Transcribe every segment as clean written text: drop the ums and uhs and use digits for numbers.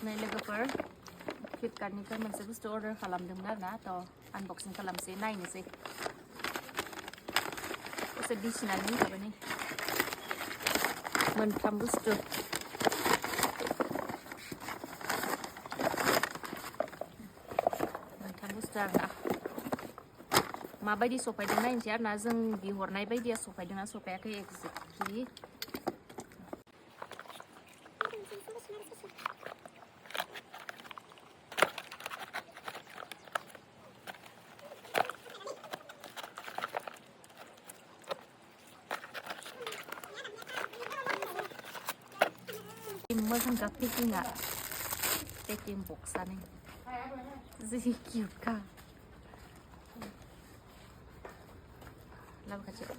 नै लोगोफोर फ्लिपकार्टनिफ्राय मोनसे बुस्थु अर्डार खालामदोंमोन आरोना थ' आनबक्सिं खालामसै नायनोसै एसे बिसिनानै होखाबाय नै मोनथाम बुस्थु आरोना माबायदि सफायदों नायनोसै आरोना जों बिहरनाय बायदिया सफायदोंना सफायाखै एक्जेक्टलि मोजांखा पेकिंआ पेकिं बक्सआनो जि किउटखा लाबोखाथियाव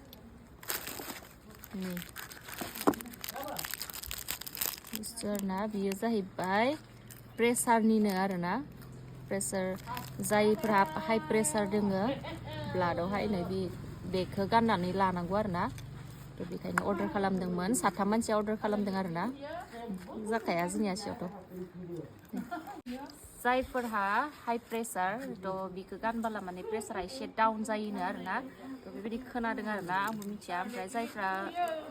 बुस्थु आरोना बियो जाहैबाय प्रेसारनिनो आरोना प्रेसार जायफोरा हाइ प्रेसार दोङो ब्लाडआवहाय नै बेखौ गाननानै लानांगौ आरोना थ' बेखायनो अर्डार खालामदोंमोन साथाम मानसिया अर्डार खालामदों आरोना जाखाया जोंनि आसियावथ' जायफोरहा हाइ प्रेसार थ' बिखौ गानबोला माने प्रेसारा एसे डाउन जायोनो आरोना थ' बेबायदि खोनादों आरोना आंबो मिथिया ओमफ्राय जायफ्रा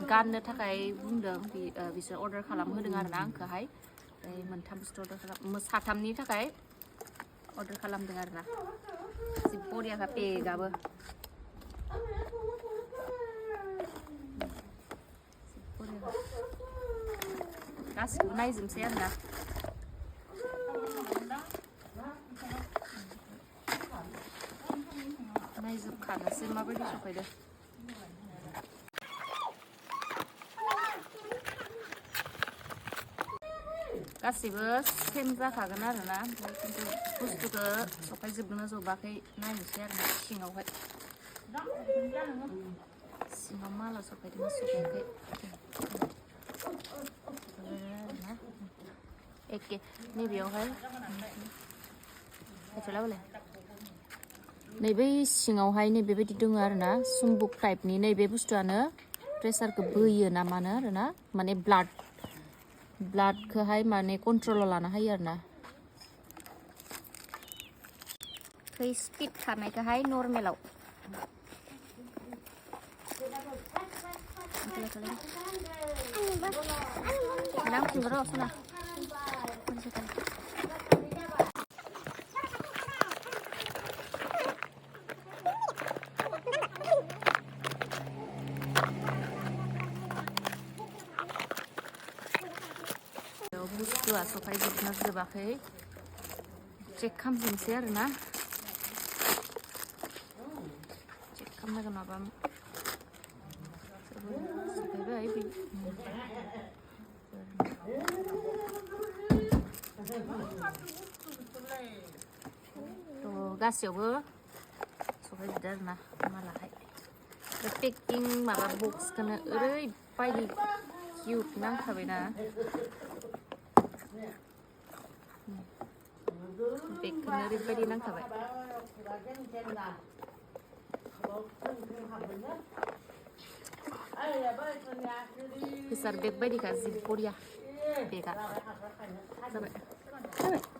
गाननो थाखाय बुंदों बिसोर अर्डार खालामहोदों आरोना आंखौहाय ओमफ्राय मोनथाम बुस्थु अर्डार साथामनि थाखाय अर्डार खालामदों आरोना जि बरियाखा पेकआबो गासिबो नायजोबसै आरोना नायजोबखानोसै माबायदि सफायदों गासिबो सेम जाखागोन आरोना ओमफ्राय खिन्थु बुस्थुखौ सफायजोबदोंना जोबाखै नायनोसै आरोना सिङाव माला सफायदोंना सफायाखै एखे नैबेयावहाय नैबे सिङावहाय नैबेबायदि दङ आरोना सुम्बुक टाइपनि नैबे बुस्थुआनो प्रेसारखौ बोयो ना मानो आरोना माने ब्लाडखौहाय माने कन्ट्रलाव लानो हायो आरोना थै स्पिड खारनायखौहाय नर्मेलाव नांफिनगोन र' सना बुस्थुआ सफायजोबना जोबाखै चेक खालामफिनसै आरोना चेक खालामनांगोन माबा सफायबाय थ' गासैयावबो सफायजोबदों आरोना मालाहाय पेकिं माबा बक्सखौनो ओरैबायदि किउट नांखाबायना बेगखौनो ओरैबायदि नांखाबाय प्रेसार बेग बायदिखा जि बरिया बेगा जाबाय